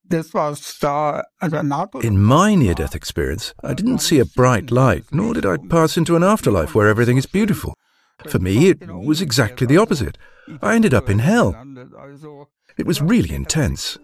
In my near-death experience, I didn't see a bright light, nor did I pass into an afterlife where everything is beautiful. For me, it was exactly the opposite. I ended up in hell. It was really intense.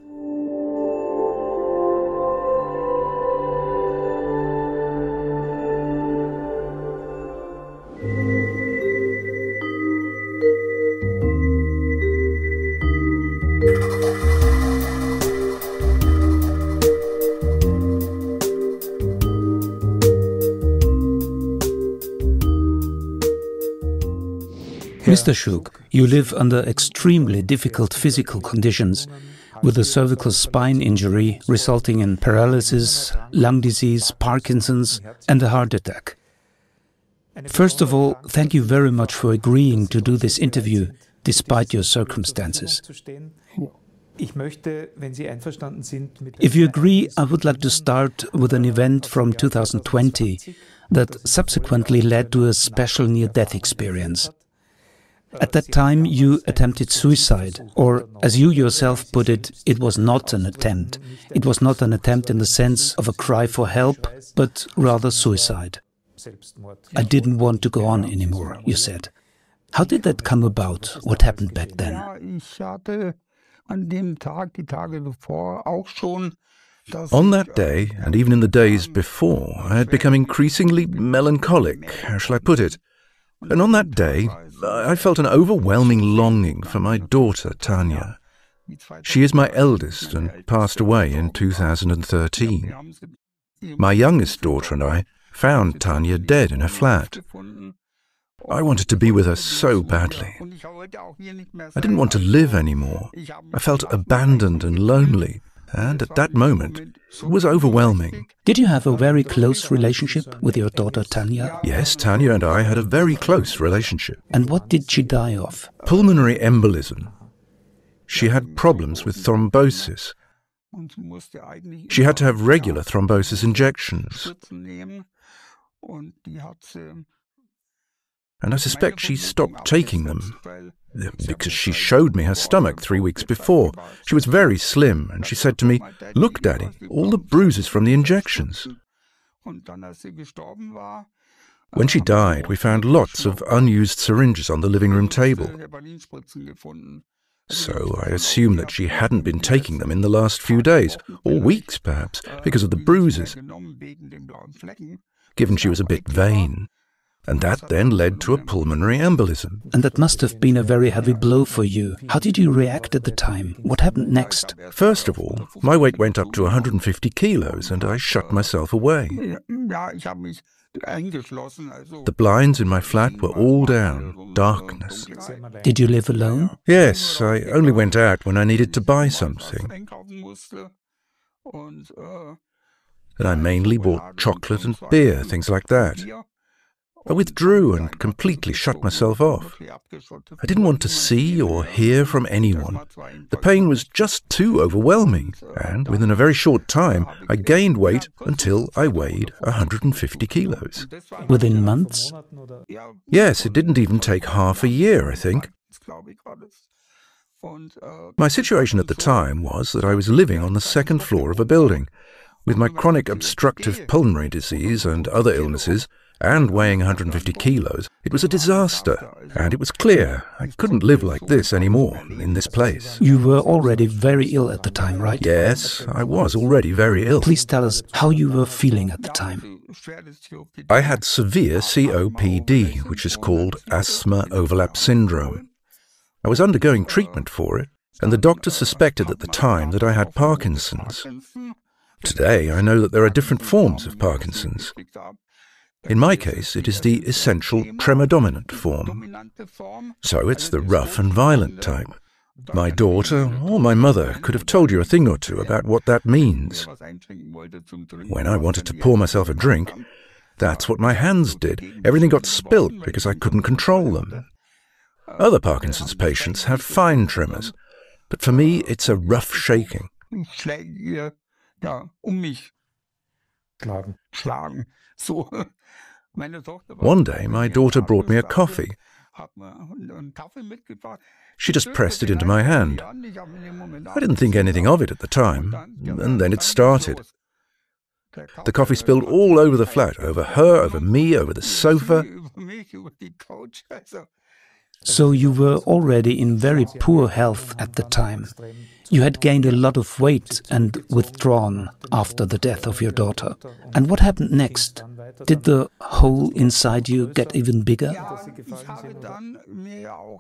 Mr. Schug, you live under extremely difficult physical conditions, with a cervical spine injury resulting in paralysis, lung disease, Parkinson's, and a heart attack. First of all, thank you very much for agreeing to do this interview, despite your circumstances. If you agree, I would like to start with an event from 2020 that subsequently led to a special near-death experience. At that time, you attempted suicide, or, as you yourself put it, it was not an attempt. It was not an attempt in the sense of a cry for help, but rather suicide. I didn't want to go on anymore, you said. How did that come about? What happened back then? On that day, and even in the days before, I had become increasingly melancholic, how shall I put it? And on that day, I felt an overwhelming longing for my daughter, Tanya. She is my eldest and passed away in 2013. My youngest daughter and I found Tanya dead in her flat. I wanted to be with her so badly. I didn't want to live anymore. I felt abandoned and lonely, and at that moment, it was overwhelming. Did you have a very close relationship with your daughter Tanya? Yes, Tanya and I had a very close relationship. And what did she die of? Pulmonary embolism. She had problems with thrombosis. She had to have regular thrombosis injections. And I suspect she stopped taking them because she showed me her stomach 3 weeks before. She was very slim, and she said to me, "Look, Daddy, all the bruises from the injections." When she died, we found lots of unused syringes on the living room table. So I assumed that she hadn't been taking them in the last few days, or weeks perhaps, because of the bruises, given she was a bit vain. And that then led to a pulmonary embolism. And that must have been a very heavy blow for you. How did you react at the time? What happened next? First of all, my weight went up to 150 kilos and I shut myself away. The blinds in my flat were all down, darkness. Did you live alone? Yes, I only went out when I needed to buy something. And I mainly bought chocolate and beer, things like that. I withdrew and completely shut myself off. I didn't want to see or hear from anyone. The pain was just too overwhelming, and within a very short time, I gained weight until I weighed 150 kilos. Within months? Yes, it didn't even take half a year, I think. My situation at the time was that I was living on the second floor of a building. With my chronic obstructive pulmonary disease and other illnesses, and weighing 150 kilos, it was a disaster, and it was clear I couldn't live like this anymore in this place. You were already very ill at the time, right? Yes, I was already very ill. Please tell us how you were feeling at the time. I had severe COPD, which is called asthma overlap syndrome. I was undergoing treatment for it, and the doctor suspected at the time that I had Parkinson's. Today, I know that there are different forms of Parkinson's. In my case, it is the essential tremor-dominant form. So it's the rough and violent type. My daughter or my mother could have told you a thing or two about what that means. When I wanted to pour myself a drink, that's what my hands did. Everything got spilt because I couldn't control them. Other Parkinson's patients have fine tremors, but for me it's a rough shaking. One day my daughter brought me a coffee. She just pressed it into my hand. I didn't think anything of it at the time, and then it started. The coffee spilled all over the flat, over her, over me, over the sofa. So you were already in very poor health at the time. You had gained a lot of weight and withdrawn after the death of your daughter. And what happened next? Did the hole inside you get even bigger?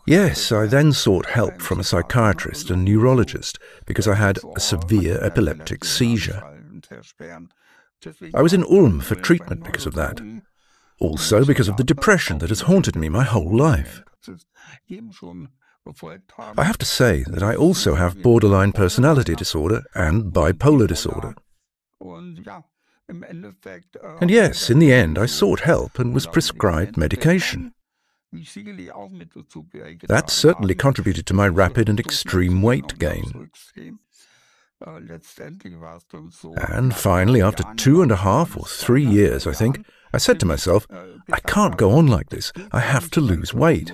Yes, I then sought help from a psychiatrist and neurologist because I had a severe epileptic seizure. I was in Ulm for treatment because of that. Also because of the depression that has haunted me my whole life. I have to say that I also have borderline personality disorder and bipolar disorder. And yes, in the end I sought help and was prescribed medication. That certainly contributed to my rapid and extreme weight gain. And finally, after 2.5 or 3 years, I think, I said to myself, I can't go on like this. I have to lose weight.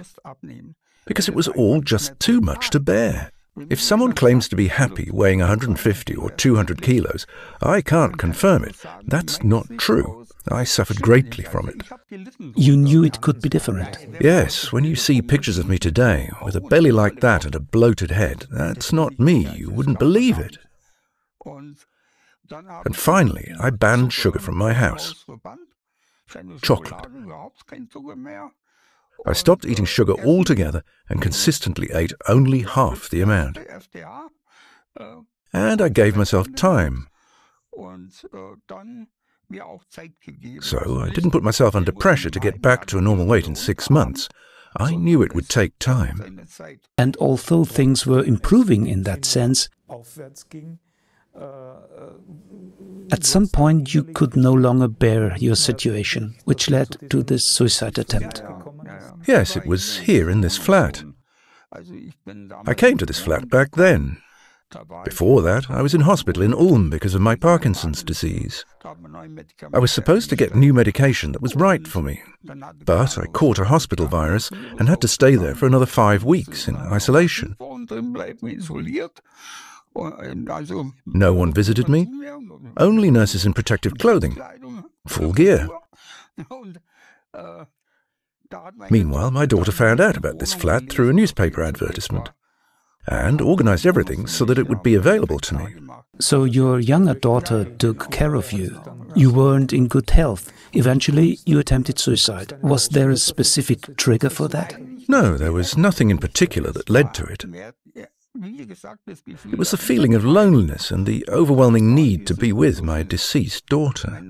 Because it was all just too much to bear. If someone claims to be happy weighing 150 or 200 kilos, I can't confirm it. That's not true. I suffered greatly from it. You knew it could be different. Yes, when you see pictures of me today, with a belly like that and a bloated head, that's not me. You wouldn't believe it. And finally, I banned sugar from my house. Chocolate. I stopped eating sugar altogether and consistently ate only half the amount. And I gave myself time. So I didn't put myself under pressure to get back to a normal weight in 6 months. I knew it would take time. And although things were improving in that sense, at some point you could no longer bear your situation, which led to this suicide attempt. Yes, it was here in this flat. I came to this flat back then. Before that, I was in hospital in Ulm because of my Parkinson's disease. I was supposed to get new medication that was right for me, but I caught a hospital virus and had to stay there for another 5 weeks in isolation. No one visited me, only nurses in protective clothing, full gear. Meanwhile, my daughter found out about this flat through a newspaper advertisement and organized everything so that it would be available to me. So your younger daughter took care of you. You weren't in good health. Eventually, you attempted suicide. Was there a specific trigger for that? No, there was nothing in particular that led to it. It was the feeling of loneliness and the overwhelming need to be with my deceased daughter.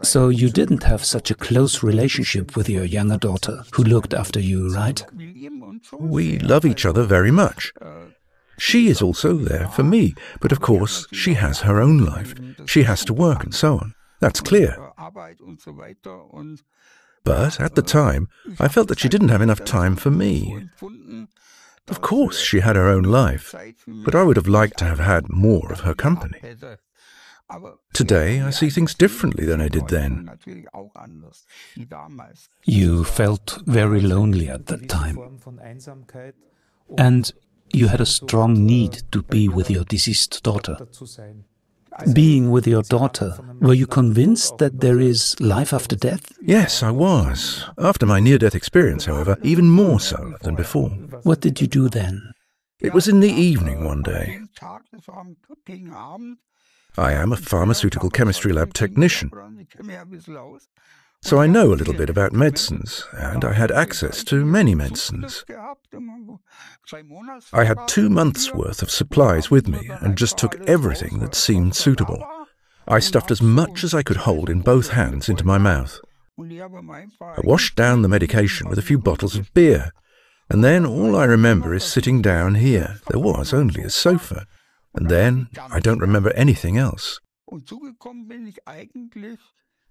So you didn't have such a close relationship with your younger daughter, who looked after you, right? We love each other very much. She is also there for me, but of course she has her own life. She has to work and so on. That's clear. But at the time, I felt that she didn't have enough time for me. Of course, she had her own life, but I would have liked to have had more of her company. Today, I see things differently than I did then. You felt very lonely at that time. And you had a strong need to be with your deceased daughter. Being with your daughter, were you convinced that there is life after death? Yes, I was. After my near-death experience, however, even more so than before. What did you do then? It was in the evening one day. I am a pharmaceutical chemistry lab technician, so I know a little bit about medicines, and I had access to many medicines. I had 2 months' worth of supplies with me and just took everything that seemed suitable. I stuffed as much as I could hold in both hands into my mouth. I washed down the medication with a few bottles of beer, and then all I remember is sitting down here. There was only a sofa. And then I don't remember anything else.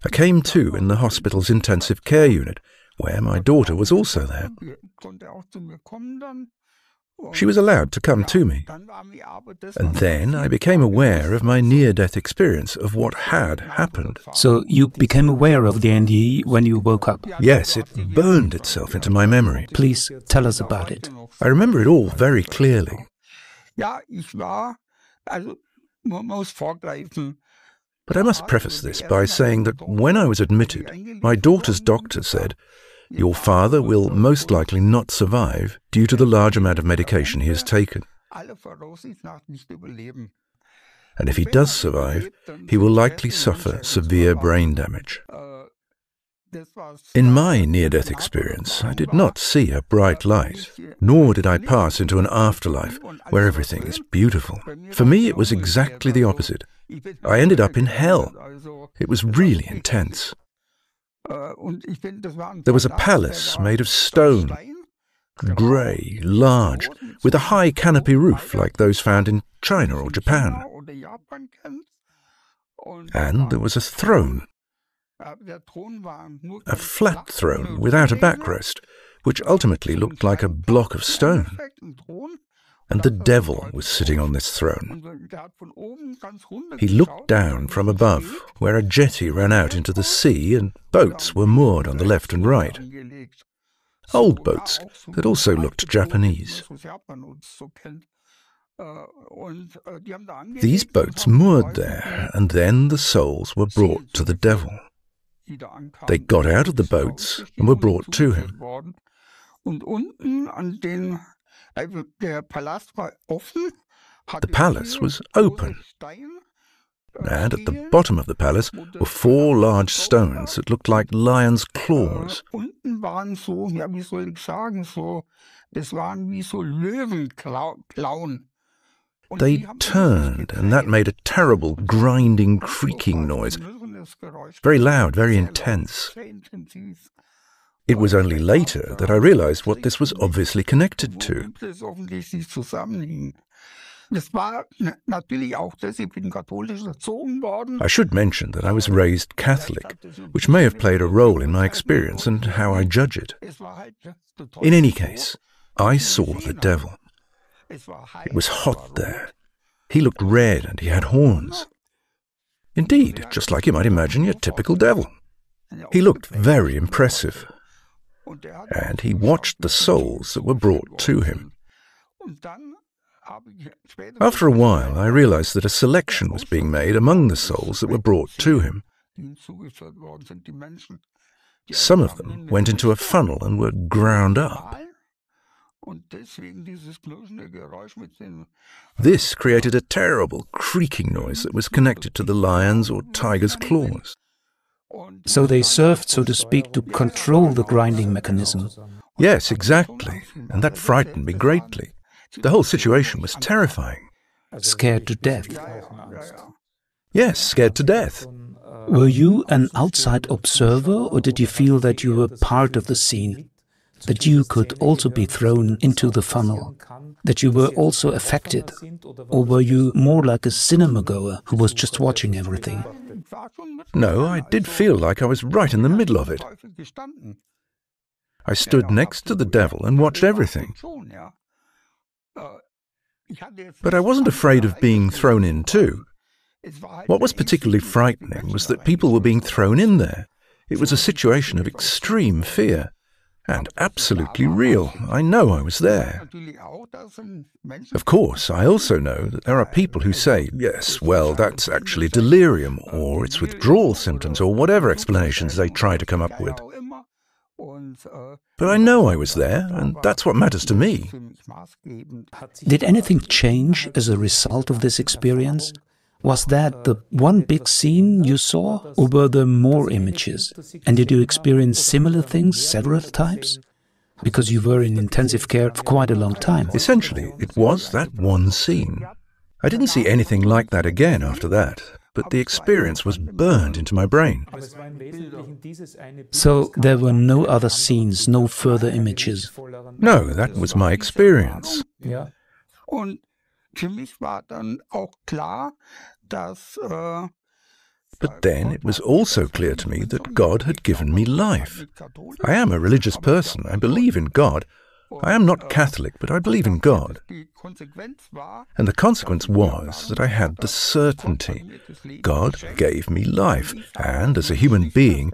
I came to in the hospital's intensive care unit, where my daughter was also there. She was allowed to come to me. And then I became aware of my near-death experience of what had happened. So you became aware of the NDE when you woke up? Yes, it burned itself into my memory. Please tell us about it. I remember it all very clearly. But I must preface this by saying that when I was admitted, my daughter's doctor said, "Your father will most likely not survive due to the large amount of medication he has taken. And if he does survive, he will likely suffer severe brain damage." In my near-death experience, I did not see a bright light, nor did I pass into an afterlife where everything is beautiful. For me, it was exactly the opposite. I ended up in hell. It was really intense. There was a palace made of stone, grey, large, with a high canopy roof like those found in China or Japan. And there was a throne, a flat throne without a backrest, which ultimately looked like a block of stone. And the devil was sitting on this throne. He looked down from above, where a jetty ran out into the sea and boats were moored on the left and right. Old boats that also looked Japanese. These boats moored there, and then the souls were brought to the devil. They got out of the boats and were brought to him. The palace was open, and at the bottom of the palace were 4 large stones that looked like lions' claws. They turned, and that made a terrible grinding, creaking noise, very loud, very intense. It was only later that I realized what this was obviously connected to. I should mention that I was raised Catholic, which may have played a role in my experience and how I judge it. In any case, I saw the devil. It was hot there. He looked red and he had horns. Indeed, just like you might imagine your typical devil. He looked very impressive. And he watched the souls that were brought to him. After a while, I realized that a selection was being made among the souls that were brought to him. Some of them went into a funnel and were ground up. This created a terrible creaking noise that was connected to the lion's or tiger's claws. So they served, so to speak, to control the grinding mechanism. Yes, exactly. And that frightened me greatly. The whole situation was terrifying. Scared to death. Yes, scared to death. Were you an outside observer, or did you feel that you were part of the scene? That you could also be thrown into the funnel? That you were also affected? Or were you more like a cinema goer who was just watching everything? No, I did feel like I was right in the middle of it. I stood next to the devil and watched everything. But I wasn't afraid of being thrown in too. What was particularly frightening was that people were being thrown in there. It was a situation of extreme fear. And absolutely real. I know I was there. Of course, I also know that there are people who say, yes, well, that's actually delirium, or it's withdrawal symptoms, or whatever explanations they try to come up with. But I know I was there, and that's what matters to me. Did anything change as a result of this experience? Was that the one big scene you saw, or were there more images? And did you experience similar things several times? Because you were in intensive care for quite a long time. Essentially, it was that one scene. I didn't see anything like that again after that, but the experience was burned into my brain. So there were no other scenes, no further images? No, that was my experience. But then it was also clear to me that God had given me life. I am a religious person, I believe in God, I am not Catholic, but I believe in God. And the consequence was that I had the certainty God gave me life, and as a human being,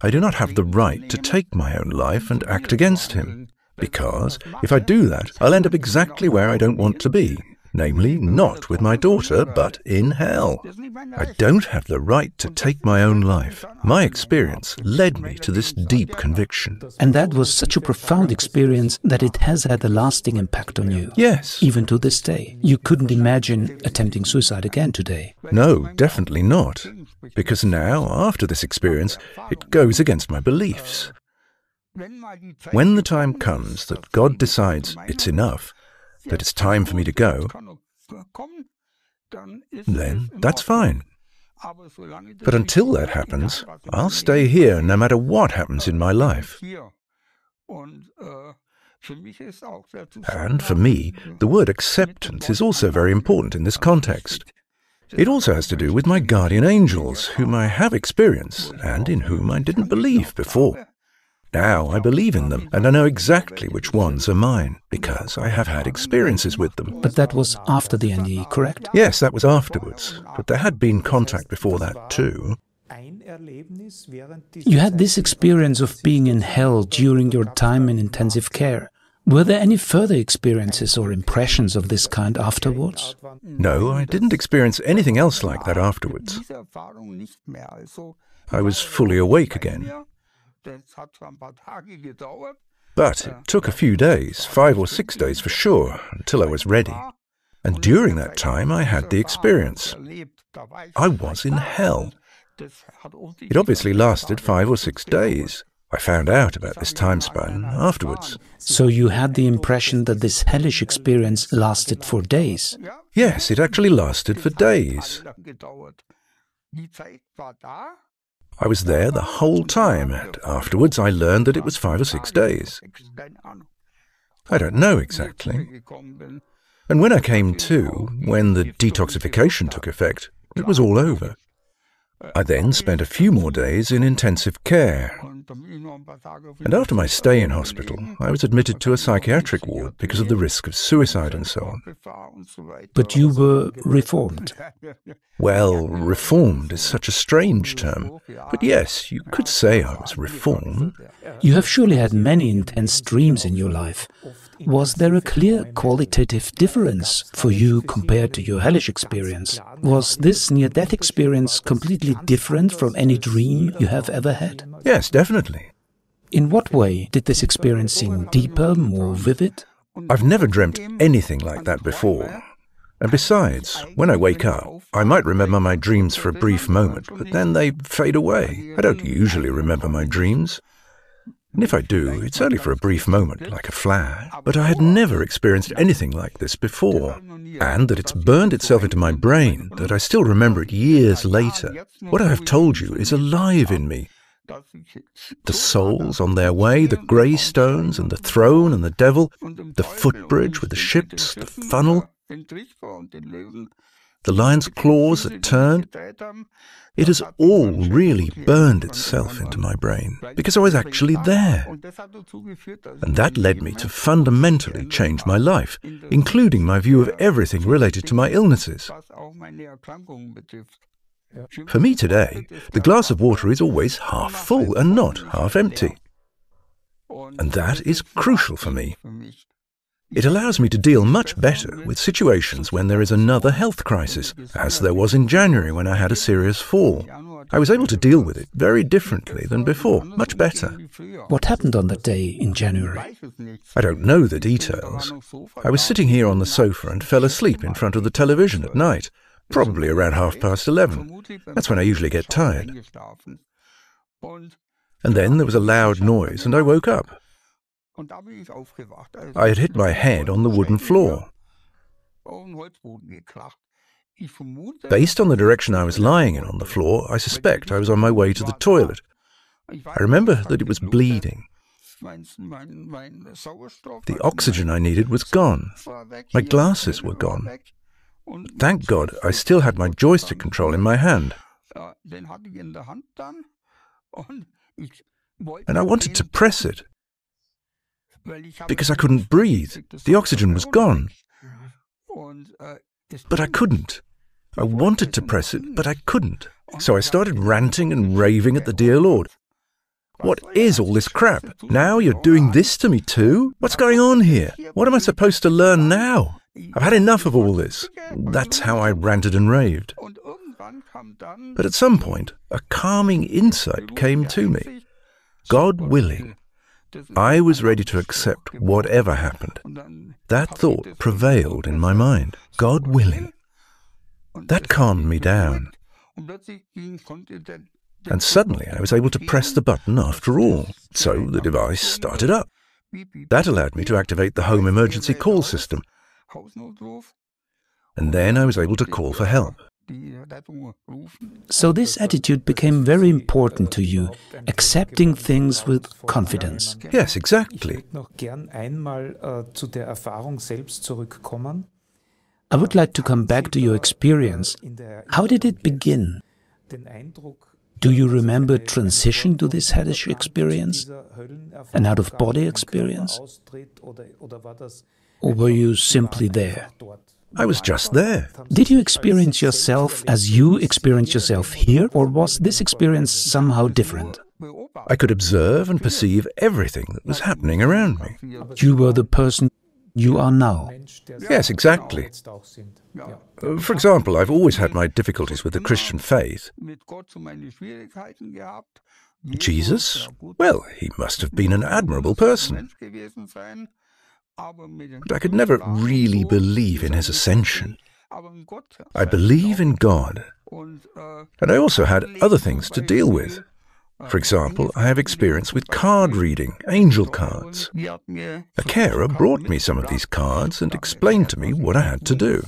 I do not have the right to take my own life and act against him, because if I do that, I'll end up exactly where I don't want to be, namely, not with my daughter, but in hell. I don't have the right to take my own life. My experience led me to this deep conviction. And that was such a profound experience that it has had a lasting impact on you. Yes. Even to this day. You couldn't imagine attempting suicide again today. No, definitely not. Because now, after this experience, it goes against my beliefs. When the time comes that God decides it's enough, that it's time for me to go, then that's fine. But until that happens, I'll stay here no matter what happens in my life. And for me, the word acceptance is also very important in this context. It also has to do with my guardian angels, whom I have experienced and in whom I didn't believe before. Now I believe in them, and I know exactly which ones are mine, because I have had experiences with them. But that was after the NDE, correct? Yes, that was afterwards, but there had been contact before that too. You had this experience of being in hell during your time in intensive care. Were there any further experiences or impressions of this kind afterwards? No, I didn't experience anything else like that afterwards. I was fully awake again. But it took a few days, 5 or 6 days for sure, until I was ready. And during that time I had the experience. I was in hell. It obviously lasted 5 or 6 days. I found out about this time span afterwards. So you had the impression that this hellish experience lasted for days? Yes, it actually lasted for days. I was there the whole time, and afterwards I learned that it was 5 or 6 days. I don't know exactly. And when I came to, when the detoxification took effect, it was all over. I then spent a few more days in intensive care. And after my stay in hospital, I was admitted to a psychiatric ward because of the risk of suicide and so on. But you were reformed. Well, reformed is such a strange term. But yes, you could say I was reformed. You have surely had many intense dreams in your life. Was there a clear qualitative difference for you compared to your hellish experience? Was this near-death experience completely different from any dream you have ever had? Yes, definitely. In what way did this experience seem deeper, more vivid? I've never dreamt anything like that before. And besides, when I wake up, I might remember my dreams for a brief moment, but then they fade away. I don't usually remember my dreams. And if I do, it's only for a brief moment, like a flash. But I had never experienced anything like this before. And that it's burned itself into my brain, that I still remember it years later. What I have told you is alive in me. The souls on their way, the grey stones and the throne and the devil, the footbridge with the ships, the funnel, the lion's claws that turned. It has all really burned itself into my brain, because I was actually there. And that led me to fundamentally change my life, including my view of everything related to my illnesses. For me today, the glass of water is always half full and not half empty. And that is crucial for me. It allows me to deal much better with situations when there is another health crisis, as there was in January when I had a serious fall. I was able to deal with it very differently than before, much better. What happened on that day in January? I don't know the details. I was sitting here on the sofa and fell asleep in front of the television at night, probably around 11:30. That's when I usually get tired. And then there was a loud noise and I woke up. I had hit my head on the wooden floor. Based on the direction I was lying in on the floor, I suspect I was on my way to the toilet. I remember that it was bleeding. The oxygen I needed was gone. My glasses were gone. Thank God I still had my joystick control in my hand. And I wanted to press it. because I couldn't breathe. The oxygen was gone. But I couldn't. I wanted to press it, but I couldn't. So I started ranting and raving at the dear Lord. What is all this crap? Now you're doing this to me too? What's going on here? What am I supposed to learn now? I've had enough of all this. That's how I ranted and raved. But at some point, a calming insight came to me. God willing, I was ready to accept whatever happened. That thought prevailed in my mind. God willing. That calmed me down. And suddenly I was able to press the button after all. So the device started up. That allowed me to activate the home emergency call system. And then I was able to call for help. So this attitude became very important to you, accepting things with confidence. Yes, exactly. I would like to come back to your experience. How did it begin? Do you remember transition to this hellish experience? An out-of-body experience? Or were you simply there? I was just there. Did you experience yourself as you experience yourself here, or was this experience somehow different? I could observe and perceive everything that was happening around me. You were the person you are now. Yes, exactly. For example, I've always had my difficulties with the Christian faith. Jesus? Well, he must have been an admirable person. But I could never really believe in his ascension. I believe in God. And I also had other things to deal with. For example, I have experience with card reading, angel cards. A carer brought me some of these cards and explained to me what I had to do.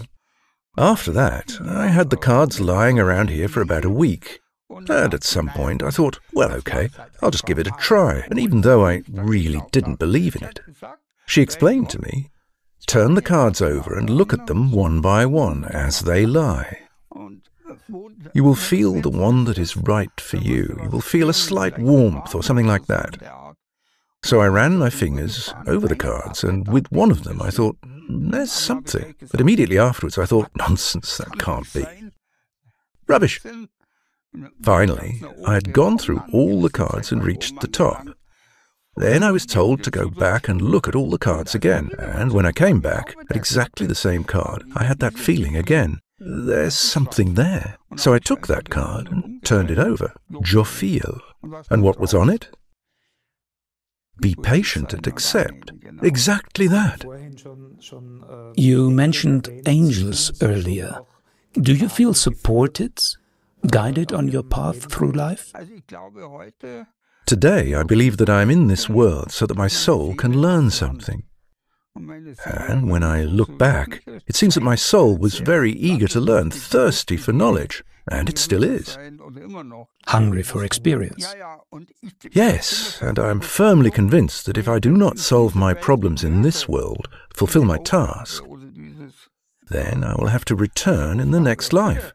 After that, I had the cards lying around here for about a week. And at some point I thought, well, okay, I'll just give it a try. And even though I really didn't believe in it, she explained to me, turn the cards over and look at them one by one as they lie. You will feel the one that is right for you. You will feel a slight warmth or something like that. So I ran my fingers over the cards, and with one of them I thought, there's something. But immediately afterwards I thought, nonsense, that can't be. Rubbish. Finally, I had gone through all the cards and reached the top. Then I was told to go back and look at all the cards again, and when I came back at exactly the same card, I had that feeling again. There's something there. So I took that card and turned it over. Je feel. And what was on it? Be patient and accept. Exactly that. You mentioned angels earlier. Do you feel supported, guided on your path through life? Today, I believe that I am in this world so that my soul can learn something. And when I look back, it seems that my soul was very eager to learn, thirsty for knowledge, and it still is. Hungry for experience. Yes, and I am firmly convinced that if I do not solve my problems in this world, fulfill my task, then I will have to return in the next life.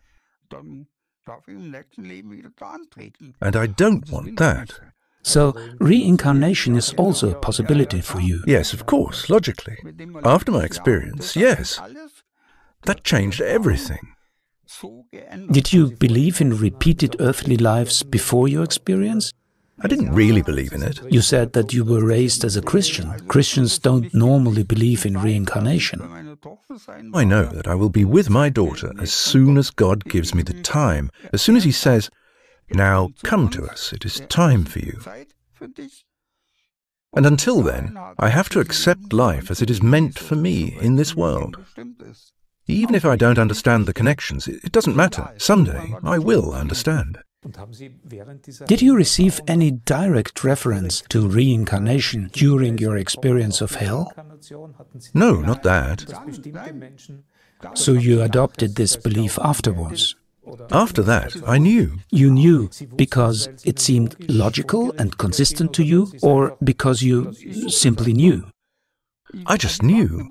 And I don't want that. So, reincarnation is also a possibility for you? Yes, of course, logically. After my experience, yes. That changed everything. Did you believe in repeated earthly lives before your experience? I didn't really believe in it. You said that you were raised as a Christian. Christians don't normally believe in reincarnation. I know that I will be with my daughter as soon as God gives me the time, as soon as He says, now come to us, it is time for you. And until then, I have to accept life as it is meant for me in this world. Even if I don't understand the connections, it doesn't matter. Someday I will understand. Did you receive any direct reference to reincarnation during your experience of hell? No, not that. So you adopted this belief afterwards? After that, I knew. You knew because it seemed logical and consistent to you, or because you simply knew? I just knew.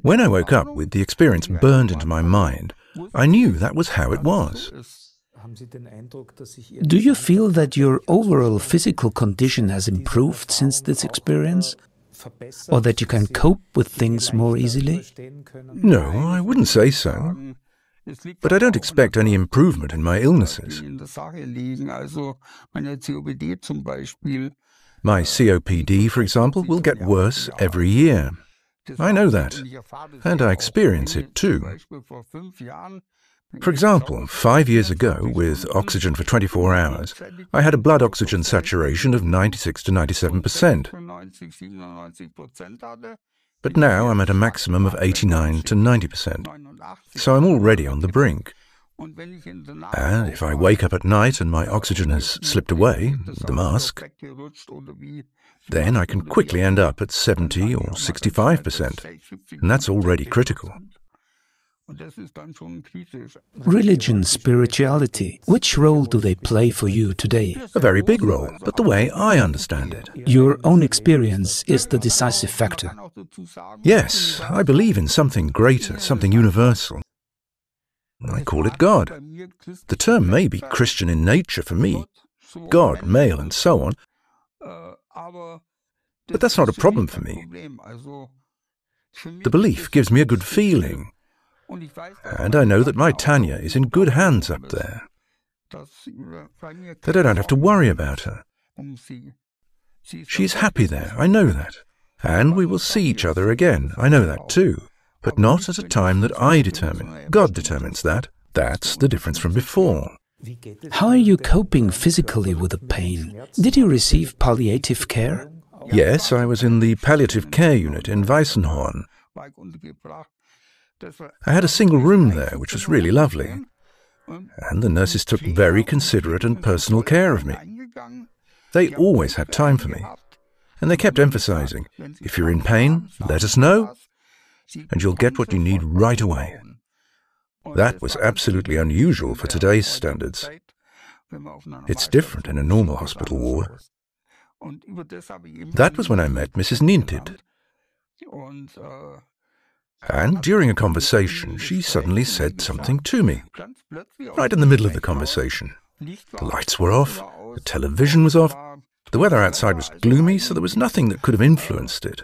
When I woke up with the experience burned into my mind, I knew that was how it was. Do you feel that your overall physical condition has improved since this experience? Or that you can cope with things more easily? No, I wouldn't say so. But I don't expect any improvement in my illnesses. My COPD, for example, will get worse every year. I know that, and I experience it too. For example, 5 years ago, with oxygen for 24 hours, I had a blood oxygen saturation of 96 to 97%. But now I'm at a maximum of 89 to 90%. So I'm already on the brink. And if I wake up at night and my oxygen has slipped away, the mask, then I can quickly end up at 70 or 65%. And that's already critical. Religion, spirituality, which role do they play for you today? A very big role, but the way I understand it. Your own experience is the decisive factor. Yes, I believe in something greater, something universal. I call it God. The term may be Christian in nature for me, God, male, and so on, but that's not a problem for me. The belief gives me a good feeling. And I know that my Tanya is in good hands up there. That I don't have to worry about her. She's happy there, I know that. And we will see each other again, I know that too. But not at a time that I determine. God determines that. That's the difference from before. How are you coping physically with the pain? Did you receive palliative care? Yes, I was in the palliative care unit in Weissenhorn. I had a single room there, which was really lovely. And the nurses took very considerate and personal care of me. They always had time for me. And they kept emphasizing, if you're in pain, let us know, and you'll get what you need right away. That was absolutely unusual for today's standards. It's different in a normal hospital ward. That was when I met Mrs. Nintid. And during a conversation, she suddenly said something to me, right in the middle of the conversation. The lights were off, the television was off, the weather outside was gloomy, so there was nothing that could have influenced it.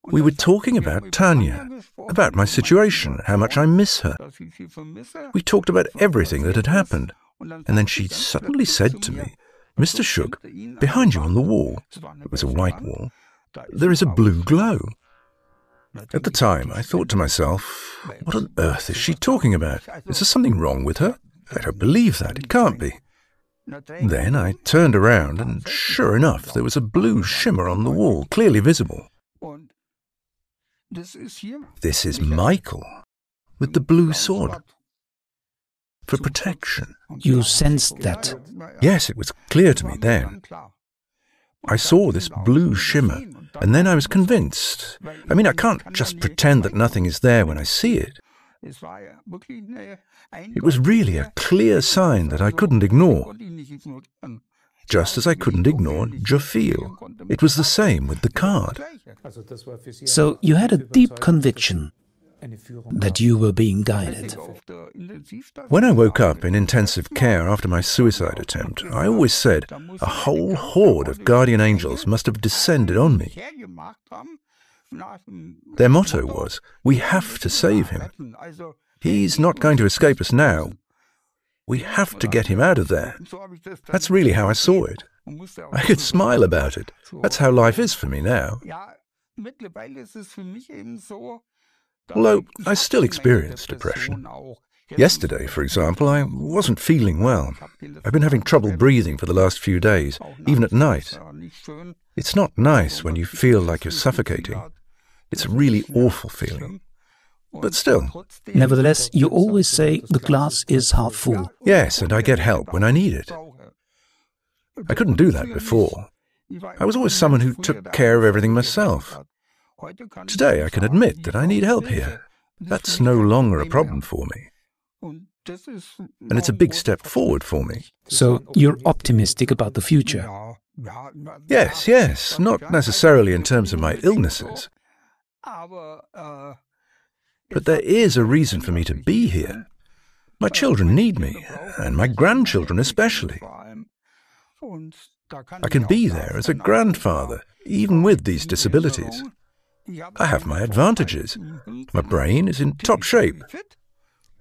We were talking about Tanya, about my situation, how much I miss her. We talked about everything that had happened, and then she suddenly said to me, Mr. Schug, behind you on the wall, it was a white wall, there is a blue glow. At the time, I thought to myself, what on earth is she talking about? Is there something wrong with her? I don't believe that. It can't be. Then I turned around, and sure enough, there was a blue shimmer on the wall, clearly visible. This is Michael, with the blue sword, for protection. You sensed that? Yes, it was clear to me then. I saw this blue shimmer, and then I was convinced. I mean, I can't just pretend that nothing is there when I see it. It was really a clear sign that I couldn't ignore. Just as I couldn't ignore Jofil. It was the same with the card. So you had a deep conviction that you were being guided. When I woke up in intensive care after my suicide attempt, I always said a whole horde of guardian angels must have descended on me. Their motto was, we have to save him. He's not going to escape us now. We have to get him out of there. That's really how I saw it. I could smile about it. That's how life is for me now. Although I still experience depression. Yesterday, for example, I wasn't feeling well. I've been having trouble breathing for the last few days, even at night. It's not nice when you feel like you're suffocating. It's a really awful feeling. But still. Nevertheless, you always say the glass is half full. Yes, and I get help when I need it. I couldn't do that before. I was always someone who took care of everything myself. Today I can admit that I need help here. That's no longer a problem for me. And it's a big step forward for me. So you're optimistic about the future? Yes, not necessarily in terms of my illnesses. But there is a reason for me to be here. My children need me, and my grandchildren especially. I can be there as a grandfather, even with these disabilities. I have my advantages. My brain is in top shape.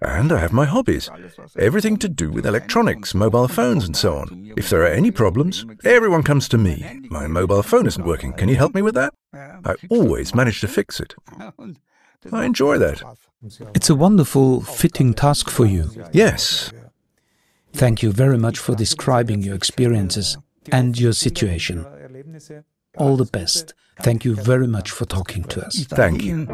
And I have my hobbies, everything to do with electronics, mobile phones and so on. If there are any problems, everyone comes to me. My mobile phone isn't working, can you help me with that? I always manage to fix it. I enjoy that. It's a wonderful, fitting task for you. Yes. Thank you very much for describing your experiences and your situation. All the best. Thank you very much for talking to us. Thank you.